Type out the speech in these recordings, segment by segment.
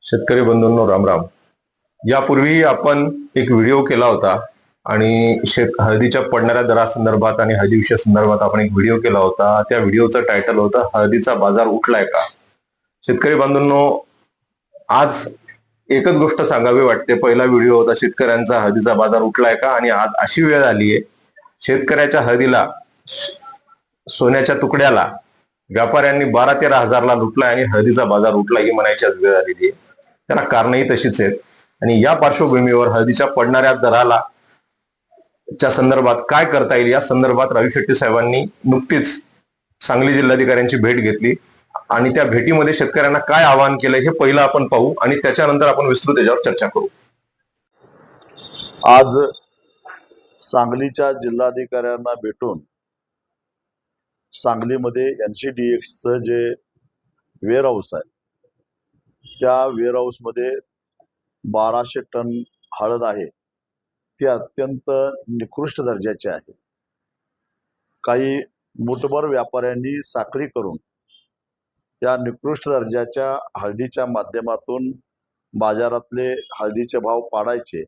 शेतकरी बंधूंनो राम राम. यापूर्वी आपण एक व्हिडिओ केला होता आणि हळदीच्या पडणाऱ्या दरासंदर्भात आणि हळदी विषया संदर्भात आपण एक व्हिडिओ केला होता. त्या व्हिडिओचं टायटल होतं हळदीचा बाजार उठलाय का. शेतकरी बंधूंनो, आज एकच गोष्ट सांगावी वाटते. पहिला व्हिडिओ होता शेतकऱ्यांचा हळदीचा बाजार उठलाय का, आणि आज अशी वेळ आलीये शेतकऱ्याच्या हळदीला, सोन्याच्या तुकड्याला व्यापाऱ्यांनी 12-13 हजारला लुटलाय आणि हळदीचा बाजार उठला ही म्हणायची आज वेळ आलेली आहे. त्याला कारणही तशीच आहेत. आणि या पार्श्वभूमीवर हळदीच्या पडणाऱ्या दराला च्या संदर्भात काय करता येईल या संदर्भात राजू शेट्टी साहेबांनी नुकतीच सांगली जिल्हाधिकाऱ्यांची भेट घेतली आणि त्या भेटीमध्ये शेतकऱ्यांना काय आवाहन केलं हे पहिलं आपण पाहू आणि त्याच्यानंतर आपण विस्तृत याच्यावर चर्चा करू. आज सांगलीच्या जिल्हाधिकाऱ्यांना भेटून सांगलीमध्ये NCDEXचं जे वेअरहाऊस आहे त्या वेअरहाऊसमध्ये 1200 टन हळद आहे, ती अत्यंत निकृष्ट दर्जाची आहे. काही मूठभर व्यापाऱ्यांनी साखळी करून या निकृष्ट दर्जाच्या हळदीच्या माध्यमातून बाजारातले हळदीचे भाव पाडायचे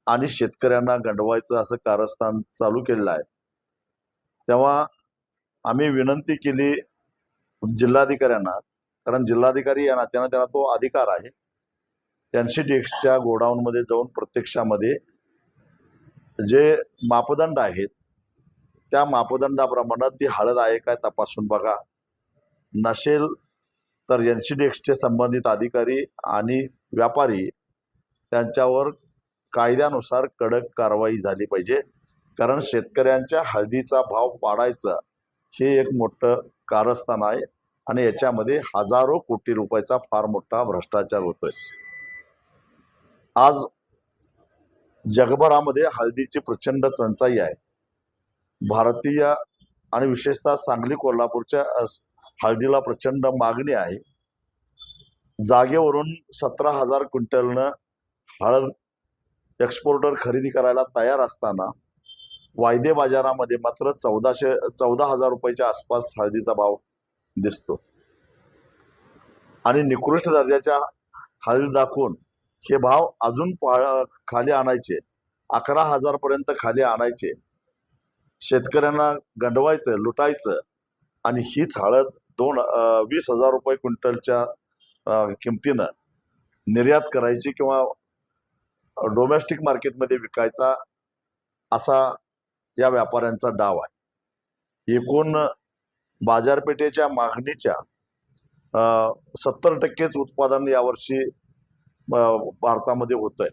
आणि शेतकऱ्यांना गंडवायचं असं कारस्थान चालू केलेलं आहे. तेव्हा आम्ही विनंती केली जिल्हाधिकाऱ्यांना, कारण जिल्हाधिकारी या नात्यानं त्यांना तो अधिकार आहे NCDEXच्या गोडाऊनमध्ये जाऊन प्रत्यक्षामध्ये जे मापदंड आहेत त्या मापदंडाप्रमाणे ती हळद आहे काय तपासून बघा. नसेल तर NCDEXचे संबंधित अधिकारी आणि व्यापारी त्यांच्यावर कायद्यानुसार कडक कारवाई झाली पाहिजे. कारण शेतकऱ्यांच्या हळदीचा भाव पाडायचा हे एक मोठं कारस्थान आहे आणि याच्यामध्ये हजारो कोटी रुपयाचा फार मोठा भ्रष्टाचार होतोय. आज जगभरामध्ये हळदीची प्रचंड टंचाई आहे. भारतीय आणि विशेषतः सांगली कोल्हापूरच्या हळदीला प्रचंड मागणी आहे. जागेवरून 17,000 क्विंटलनं हळद एक्सपोर्टर खरेदी करायला तयार असताना वायदे बाजारामध्ये मात्र 14,000 रुपयाच्या आसपास हळदीचा भाव दिसतो. आणि निकृष्ट दर्जाच्या हळद दाखवून हे भाव अजून खाली आणायचे, 11,000 पर्यंत खाली आणायचे, शेतकऱ्यांना गंडवायचं, लुटायचं आणि हीच हळद 20,000 रुपये क्विंटलच्या किमतीनं निर्यात करायची किंवा डोमेस्टिक मार्केटमध्ये विकायचा असा या व्यापाऱ्यांचा डाव आहे. एकूण बाजारपेठेच्या मागणीच्या 70% उत्पादन यावर्षी भारतामध्ये होतंय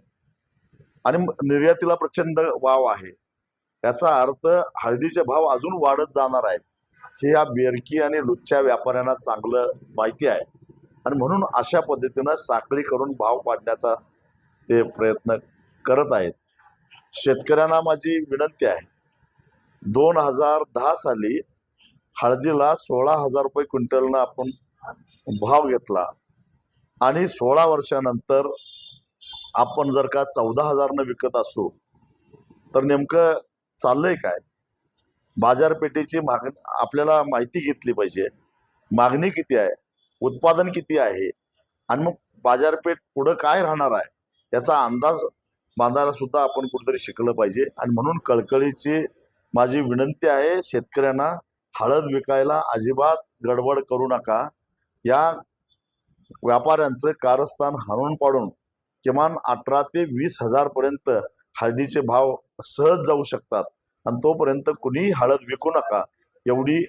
आणि निर्यातीला प्रचंड वाव आहे. याचा अर्थ हळदीचे भाव अजून वाढत जाणार आहेत हे या बेरकी आणि लुच्च्या व्यापाऱ्यांना चांगलं माहिती आहे आणि म्हणून अशा पद्धतीनं साखळी करून भाव पाडण्याचा ते प्रयत्न करत आहेत. शेतकऱ्यांना माझी विनंती आहे, 2010 साली हळदीला 16,000 रुपये क्विंटलनं आपण भाव घेतला आणि 16 वर्षानंतर आपण जर का 14,000नं विकत असू तर नेमकं चाललंय काय. बाजारपेठेची मागणी आपल्याला माहिती घेतली पाहिजे. मागणी किती आहे, उत्पादन किती आहे आणि मग बाजारपेठ पुढं काय राहणार आहे याचा अंदाज बांधायला सुद्धा आपण कुठेतरी शिकलं पाहिजे. आणि म्हणून कळकळीची माझी विनंती आहे, शेतकऱ्यांना हळद विकायला अजिबात गडबड करू नका. या व्यापाऱ्यांचं कारस्थान हाणून पाडून किमान 18 ते 20,000 पर्यंत हळदीचे भाव सहज जाऊ शकतात आणि तोपर्यंत कुणीही हळद विकू नका एवढी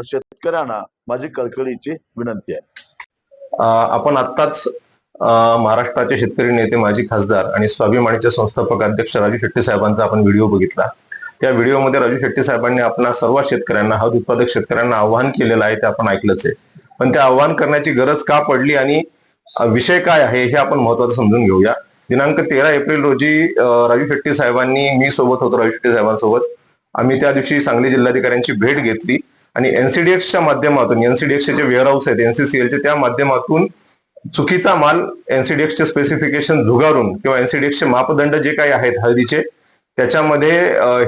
शेतकऱ्यांना माझी कळकळीची विनंती आहे. आपण आत्ताच महाराष्ट्राचे शेतकरी नेते, माजी खासदार आणि स्वाभिमानीचे संस्थापक अध्यक्ष राजू शेट्टी साहेबांचा आपण व्हिडिओ बघितला. त्या व्हिडिओमध्ये राजू शेट्टी साहेबांनी आपल्या सर्व शेतकऱ्यांना, हळद उत्पादक शेतकऱ्यांना आव्हान केलेलं आहे ते आपण ऐकलंच आहे. पण ते आव्हान करण्याची गरज का पडली आणि विषय काय आहे हे आपण महत्वाचं समजून घेऊया. दिनांक 13 एप्रिल रोजी राजू शेट्टी साहेबांनी, मी सोबत होतो राजू शेट्टी साहेबांसोबत, आम्ही त्या दिवशी सांगली जिल्हाधिकाऱ्यांची भेट घेतली आणि NCDEXच्या माध्यमातून, NCDEXचे जे वेअरहाऊस आहेत NCCLचे, त्या माध्यमातून चुकीचा माल, NCDEXचे स्पेसिफिकेशन झुगारून किंवा NCDEXचे मापदंड जे काही आहेत हळदीचे त्याच्यामध्ये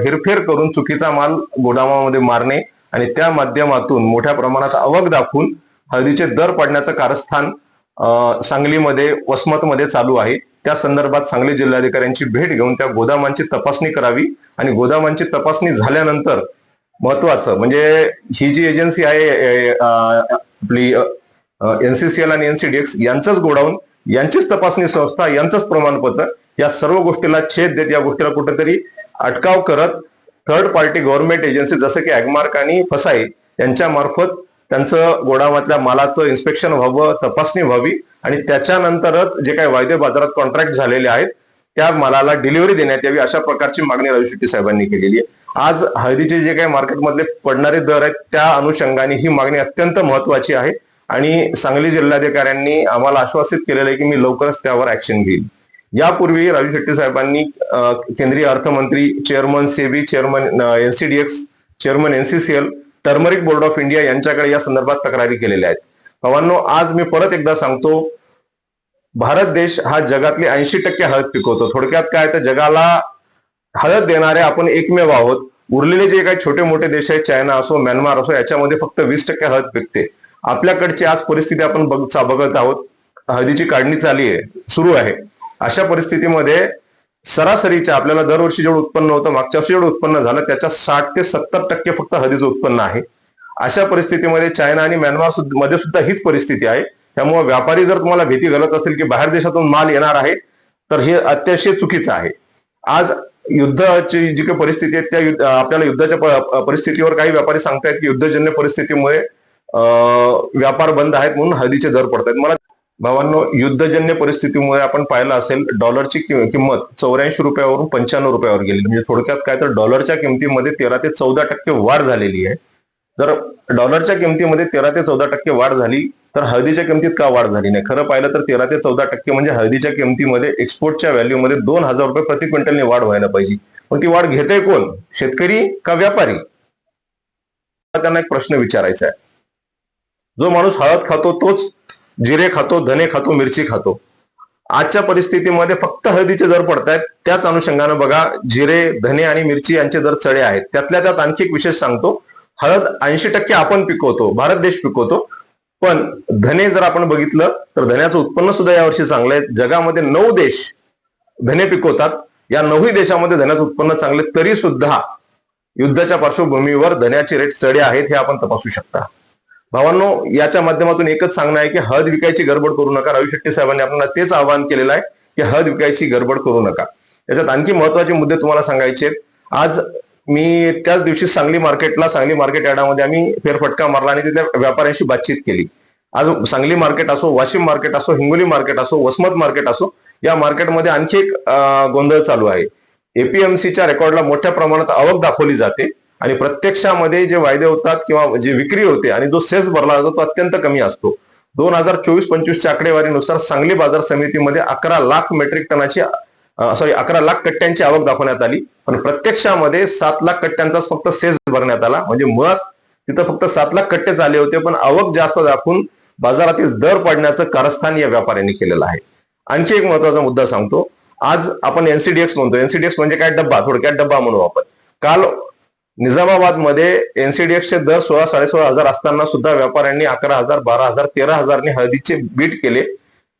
हेरफेर करून चुकीचा माल गोदामामध्ये मारणे आणि त्या माध्यमातून मोठ्या प्रमाणात आवक दाखवून हळदीचे दर पडण्याचं कारस्थान सांगलीमध्ये, वसमतमध्ये चालू आहे. त्या संदर्भात सांगली जिल्हाधिकाऱ्यांची भेट घेऊन त्या गोदामांची तपासणी करावी आणि गोदामांची तपासणी झाल्यानंतर महत्वाचं म्हणजे ही जी एजन्सी आहे आपली NCCL आणि NCDX यांचंच गोडाऊन, यांचीच तपासणी संस्था, यांचंच प्रमाणपत्र, या सर्व गोष्टीला छेद देत या गोष्टीला कुठेतरी अटकाव करत थर्ड पार्टी गव्हर्नमेंट एजन्सी जसं की ॲग्मार्क आणि फसाई यांच्या मार्फत त्यांचं गोडामातल्या मालाचं इन्स्पेक्शन व्हावं, तपासणी व्हावी आणि त्याच्यानंतरच जे काही वायदे बाजारात कॉन्ट्रॅक्ट झालेले आहेत त्या मालाला डिलिव्हरी देण्यात यावी, अशा प्रकारची मागणी राजू शेट्टी साहेबांनी केलेली आहे. आज हळदीचे जे काही मार्केटमधले पडणारे दर आहेत त्या अनुषंगाने ही मागणी अत्यंत महत्वाची आहे आणि सांगली जिल्हाधिकाऱ्यांनी आम्हाला आश्वासित केलेलं आहे की मी लवकरच त्यावर ऍक्शन घेईल. यापूर्वी राजू शेट्टी साहेबांनी केंद्रीय अर्थमंत्री, chairman SEBI, chairman NCDX, chairman NCCL, turmeric board of India यांच्याकडे या संदर्भात तक्रारी केलेल्या आहेत. भावांनो, आज मी परत एकदा सांगतो, भारत देश हा जगातली 80% हळद पिकवतो. थोडक्यात काय तर जगाला हळद देणारे आपण एकमेव आहोत. उरलेले जे काही छोटे मोठे देश आहेत, चायना असो, म्यानमार असो, याच्यामध्ये फक्त 20% हळद पिकते. आपल्याकडची आज परिस्थिती आपण बघत आहोत. हळदीची काढणी सुरू आहे. अशा परिस्थितीमध्ये सरासरीच्या आपल्याला दरवर्षी जेवढं उत्पन्न होतं, मागच्या वर्षी जेवढं उत्पन्न झालं त्याच्या 60 ते 70% फक्त हळदीचं उत्पन्न आहे. अशा परिस्थितीमध्ये चायना आणि म्यानमार मध्ये सुद्धा हीच परिस्थिती आहे. त्यामुळे व्यापारी जर तुम्हाला भीती घालत असतील की बाहेर देशातून माल येणार आहे तर हे अतिशय चुकीचं आहे. आज युद्धाची जी काही परिस्थिती आहे त्या आपल्याला युद्धाच्या परिस्थितीवर काही व्यापारी सांगतायत की युद्धजन्य परिस्थितीमुळे व्यापार बंद आहेत म्हणून हळदीचे दर पडतायत. मला भावांनो, युद्धजन्य परिस्थितीमुळे आपण पाहिलं असेल डॉलरची किंमत 84 रुपयावरून 95 रुपयावर गेली. म्हणजे थोडक्यात काय तर डॉलरच्या किमतीमध्ये 13 ते 14% वाढ झालेली आहे. जर डॉलरच्या किमतीमध्ये 13 ते 14% वाढ झाली तर हळदीच्या किमतीत का वाढ झाली नाही? खरं पाहिलं तर 13 ते 14% म्हणजे हळदीच्या किमतीमध्ये एक्सपोर्टच्या व्हॅल्यूमध्ये 2000 रुपये प्रति क्विंटलने वाढ व्हायला पाहिजे. पण ती वाढ घेते कोण? शेतकरी का व्यापारी? त्यांना एक प्रश्न विचारायचा आहे. जो माणूस हळद खातो तोच जिरे खातो, धने खातो, मिरची खातो. आजच्या परिस्थितीमध्ये फक्त हळदीचे दर पडतायत. त्याच अनुषंगानं बघा, जिरे, धने आणि मिरची यांचे दर चढे आहेत. त्यातल्या त्यात आणखी एक विशेष सांगतो, हळद 80% आपण पिकवतो, भारत देश पिकवतो. पण धने जर आपण बघितलं तर धन्याचं उत्पन्न सुद्धा यावर्षी चांगलं आहे. जगामध्ये 9 देश धने पिकवतात. या 9ही देशामध्ये धन्याचं उत्पन्न चांगले, तरी सुद्धा युद्धाच्या पार्श्वभूमीवर धन्याचे रेट चढे आहेत, हे आपण तपासू शकता. भावांनो, याच्या माध्यमातून एकच सांगणं आहे की हळद विकायची गडबड करू नका. राजू शेट्टी साहेबांनी आपल्याला तेच आवाहन केलेलं आहे की हळद विकायची गडबड करू नका. याच्यात आणखी महत्वाचे मुद्दे तुम्हाला सांगायचे आहेत. आज मी त्याच दिवशी सांगली मार्केट यार्डामध्ये आम्ही फेरफटका मारला आणि तिथल्या व्यापाऱ्यांशी बातचीत केली. आज सांगली मार्केट असो, वाशिम मार्केट असो, हिंगोली मार्केट असो, वसमत मार्केट असो, या मार्केटमध्ये आणखी एक गोंधळ चालू आहे. APMCच्या रेकॉर्डला मोठ्या प्रमाणात आवक दाखवली जाते आणि प्रत्यक्षामध्ये जे वायदे होतात किंवा जे विक्री होते आणि जो सेस भरला जातो तो अत्यंत कमी असतो. 2024-25च्या आकडेवारीनुसार सांगली बाजार समितीमध्ये 11 लाख कट्ट्यांची आवक दाखवण्यात आली. पण प्रत्यक्षामध्ये 7 लाख कट्ट्यांचाच फक्त सेस भरण्यात आला. म्हणजे मुळात तिथं फक्त 7 लाख कट्टेच आले होते, पण आवक जास्त दाखवून बाजारातील दर पडण्याचं कारस्थान या व्यापाऱ्यांनी केलेलं आहे. आणखी एक महत्वाचा मुद्दा सांगतो. आज आपण NCDX म्हणतो. NCDX म्हणजे काय? डब्बा, थोडक्यात डब्बा म्हणू आपण. काल निजामाबाद मध्ये NCDXचे दर 16-16.5 हजार असताना सुद्धा व्यापाऱ्यांनी 11,000, 12,000, 13,000 हळदीचे बीट केले.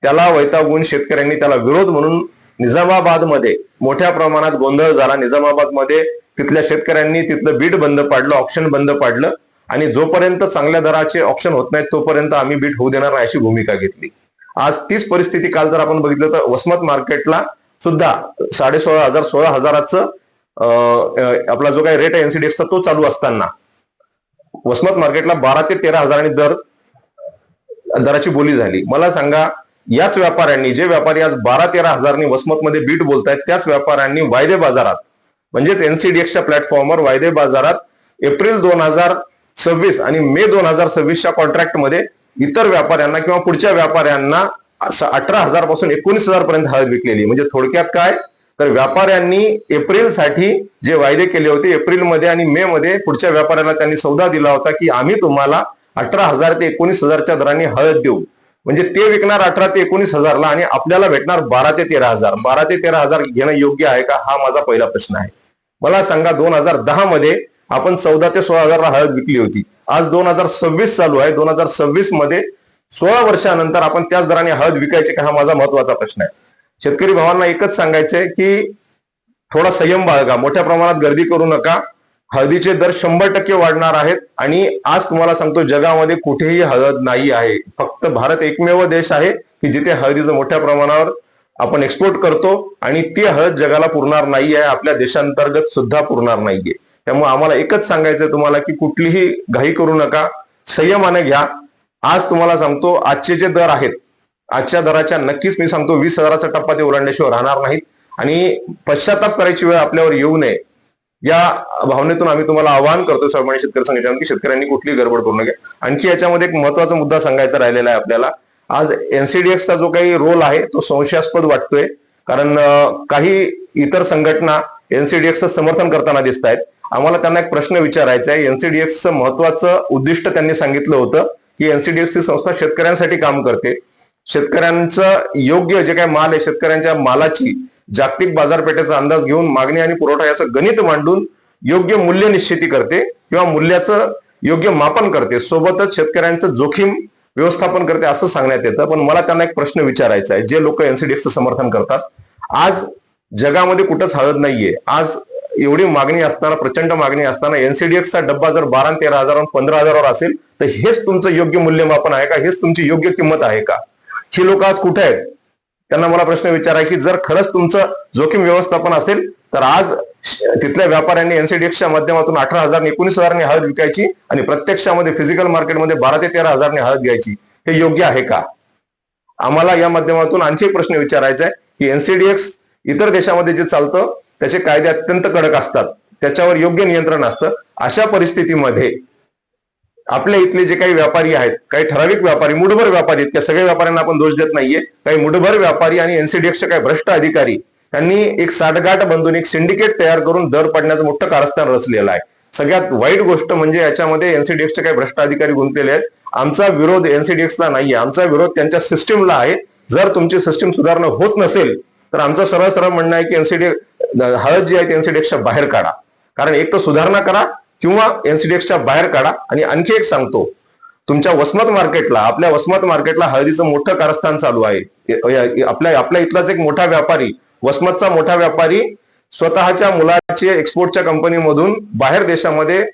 त्याला वैतागून शेतकऱ्यांनी त्याला विरोध म्हणून निजामाबाद मध्ये मोठ्या प्रमाणात गोंधळ झाला. निजामाबाद मध्ये तिथल्या शेतकऱ्यांनी तिथलं बीट बंद पाडलं, ऑप्शन बंद पाडलं आणि जोपर्यंत चांगल्या दराचे ऑप्शन होत नाहीत तोपर्यंत आम्ही बीट होऊ देणार नाही अशी भूमिका घेतली. आज तीच परिस्थिती काल जर आपण बघितलं तर वसमत मार्केटला सुद्धा 16,500, 16,000चं आपला जो काही रेट आहे NCDXचा तो चालू असताना वसमत मार्केटला 12 ते 13,000 दराची बोली झाली. मला सांगा, याच व्यापाऱ्यांनी, जे व्यापारी आज 12-13 हजारांनी वसमतमध्ये बीट बोलतायत, त्याच व्यापाऱ्यांनी वायदे बाजारात म्हणजेच NCDXच्या प्लॅटफॉर्मवर वायदे बाजारात एप्रिल 2026 आणि मे 2026च्या कॉन्ट्रॅक्टमध्ये इतर व्यापाऱ्यांना किंवा पुढच्या व्यापाऱ्यांना 18,000 पासून 19,000 पर्यंत हळद विकलेली. म्हणजे थोडक्यात काय तर व्यापाऱ्यांनी एप्रिलसाठी जे वायदे केले होते, एप्रिलमध्ये आणि मे मध्ये पुढच्या व्यापाऱ्याला त्यांनी सौदा दिला होता की आम्ही तुम्हाला 18,000 ते 19,000च्या दराने हळद देऊ. म्हणजे ते विकणार 18 ते 19,000ला आणि आपल्याला भेटणार 12 ते 13,000. 12 ते 13,000 घेणं योग्य आहे का, हा माझा पहिला प्रश्न आहे. मला सांगा, 2010 मध्ये आपण 14 ते 16,000 हळद विकली होती. आज 2026 चालू आहे. 2026 मध्ये 16 वर्षानंतर आपण त्याच दराने हळद विकायची का, हा माझा महत्वाचा प्रश्न आहे. शेतकरी भावांना एकच सांगायचंय की थोडा संयम बाळगा, मोठ्या प्रमाणात गर्दी करू नका. हळदीचे दर 100% वाढणार आहेत. आणि आज तुम्हाला सांगतो, जगामध्ये कुठेही हळद नाही आहे. फक्त भारत एकमेव देश आहे की जिथे हळदीचं मोठ्या प्रमाणावर आपण एक्सपोर्ट करतो आणि ती हळद जगाला पुरणार नाहीये, आपल्या देशांतर्गत सुद्धा पुरणार नाहीये. त्यामुळे आम्हाला एकच सांगायचंय तुम्हाला की कुठलीही घाई करू नका, संयमाने घ्या. आज तुम्हाला सांगतो, आजचे जे दर आहेत, आजच्या दराच्या नक्कीच मी सांगतो 20,000चा टप्पा ते ओलांडल्याशिवाय राहणार नाहीत. आणि पश्चाताप करायची वेळ आपल्यावर येऊ नये, या भावनेतून आम्ही तुम्हाला आवाहन करतो स्वाभिमानी शेतकरी संघटनेतून की शेतकऱ्यांनी कुठलीही गडबड करू नये. आणखी याच्यामध्ये एक महत्वाचा मुद्दा सांगायचा राहिलेला आहे आपल्याला. आज एनसीडीएक्सचा जो काही रोल आहे तो संशयास्पद वाटतोय, कारण काही इतर संघटना एनसीडीएक्सचं समर्थन करताना दिसत आहेत. आम्हाला त्यांना एक प्रश्न विचारायचा आहे. एनसीडीएक्सचं महत्वाचं उद्दिष्ट त्यांनी सांगितलं होतं की एनसीडीएक्स ही संस्था शेतकऱ्यांसाठी काम करते. शेतकऱ्यांचं योग्य जे काही माल आहे, शेतकऱ्यांच्या मालाची जागतिक बाजारपेठेचा अंदाज घेऊन मागणी आणि पुरवठा याचं गणित मांडून योग्य मूल्य निश्चिती करते किंवा मूल्याचं योग्य मापन करते, सोबतच शेतकऱ्यांचं जोखीम व्यवस्थापन करते असं सांगण्यात येतं. पण मला त्यांना एक प्रश्न विचारायचा आहे, जे लोक एनसीडीएक्सचं समर्थन करतात, आज जगामध्ये कुठंच हळद नाहीये. आज एवढी मागणी असताना, प्रचंड मागणी असताना एनसीडीएक्सचा डब्बा जर 12, 13,000, 15,000 असेल तर हेच तुमचं योग्य मूल्यमापन आहे का? हेच तुमची योग्य किंमत आहे का? ही लोक आज कुठे आहेत? त्यांना मला प्रश्न विचारायचा की जर खरंच तुमचं जोखीम व्यवस्थापन असेल तर आज तिथल्या व्यापाऱ्यांनी एनसीडीएक्सच्या माध्यमातून 18,000, 19,000 हळद विकायची आणि प्रत्यक्षामध्ये फिजिकल मार्केटमध्ये 12 ते 13,000 हळद घ्यायची. हे योग्य आहे का? आम्हाला या माध्यमातून आणखी एक प्रश्न विचारायचा आहे की एनसीडीएक्स इतर देशामध्ये जे चालतं त्याचे कायदे अत्यंत कडक असतात, त्याच्यावर योग्य नियंत्रण असतं. अशा परिस्थितीमध्ये आपल्या इथले जे काही व्यापारी आहेत, काही ठराविक व्यापारी, मुठभर व्यापारी आहेत, त्या सगळ्या व्यापाऱ्यांना आपण दोष देत नाहीये, काही मुठभर व्यापारी आणि एनसीडीएक्सचे काही भ्रष्ट अधिकारी त्यांनी एक साठगाठ बांधून एक सिंडिकेट तयार करून दर पडण्याचं मोठं कारस्थान रचलेलं आहे. सगळ्यात वाईट गोष्ट म्हणजे याच्यामध्ये एनसीडीएक्सचे काही भ्रष्ट अधिकारी गुंतलेले आहेत. आमचा विरोध एनसीडीएक्सला नाहीये, आमचा विरोध त्यांच्या सिस्टीमला आहे. जर तुमची सिस्टीम सुधारणा होत नसेल तर आमचं सरळ सरळ म्हणणं आहे की एनसीडीएक्स हळद जी आहे एनसीडीएक्सच्या बाहेर काढा. कारण एक तर सुधारणा करा किंवा एनसीडीएक्सच्या बाहेर काढा. आणि आणखी एक सांगतो, तुमच्या वसमत मार्केटला, आपल्या वसमत मार्केटला हळदीचं मोठं कारस्थान चालू आहे. आपल्या इथलाच एक मोठा व्यापारी, वसमतचा मोठा व्यापारी स्वतःच्या मुलाचे एक्सपोर्टच्या कंपनीमधून बाहेर देशामध्ये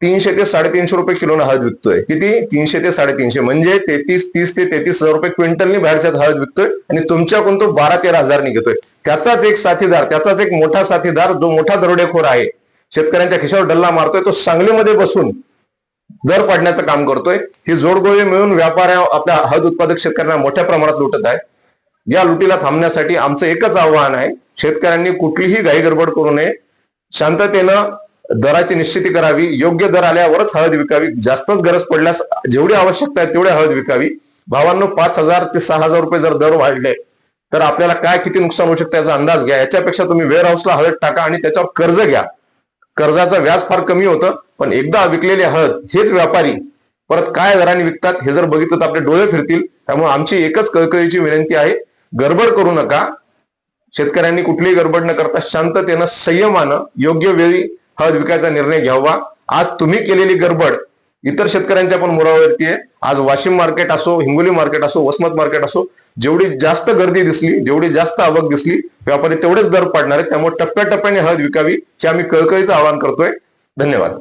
300 ते 350 रुपये किलोनं हळद विकतोय. किती? 300 ते 350, म्हणजे 30 ते 33,000 रुपये क्विंटलनी बाहेरच्यात हळद विकतोय. आणि तुमच्याकडून तो 12-13,000 घेतोय. त्याचाच एक साथीदार, त्याचाच एक मोठा साथीदार, जो मोठा दरोडेखोर आहे, शेतकऱ्यांच्या खिशावर डल्ला मारतोय, तो सांगलीमध्ये बसून दर पाडण्याचं काम करतोय. ही जोडगोळी मिळून व्यापाऱ्या आपल्या हळद उत्पादक शेतकऱ्यांना मोठ्या प्रमाणात लुटत आहे. या लुटीला थांबण्यासाठी आमचं एकच आव्हान आहे, शेतकऱ्यांनी कुठलीही घाई गडबड करू नये, शांततेनं दराची निश्चिती करावी, योग्य दर आल्यावरच हळद विकावी, जास्तच गरज पडल्यास जेवढी आवश्यकता आहे तेवढी हळद विकावी. भावांनो, 5,000 ते 6,000 रुपये जर दर वाढले तर आपल्याला काय किती नुकसान होऊ शकतं याचा अंदाज घ्या. याच्यापेक्षा तुम्ही वेअर हाऊसला हळद टाका आणि त्याच्यावर कर्ज घ्या. कर्जाचं व्याज फार कमी होतं, पण एकदा विकलेली हळद हेच व्यापारी परत काय दराने विकतात हे जर बघितलं तर आपले डोळे फिरतील. त्यामुळे आमची एकच कळकळीची विनंती आहे, गडबड करू नका. शेतकऱ्यांनी कुठलीही गडबड न करता शांततेनं, संयमानं योग्य वेळी हळद विकायचा निर्णय घ्यावा. आज तुम्ही केलेली गडबड इतर शेतकऱ्यांच्या पण मुरावरती आहे. आज वाशिम मार्केट असो, हिंगोली मार्केट असो, वसमत मार्केट असो, जेवढी जास्त गर्दी दिसली, जेवढी जास्त आवक दिसली, व्यापारी तेवढेच दर पाडणार आहेत. त्यामुळे टप्प्याटप्प्याने हळद विकावी हे आम्ही कळकळीचं आवाहन करतोय. धन्यवाद.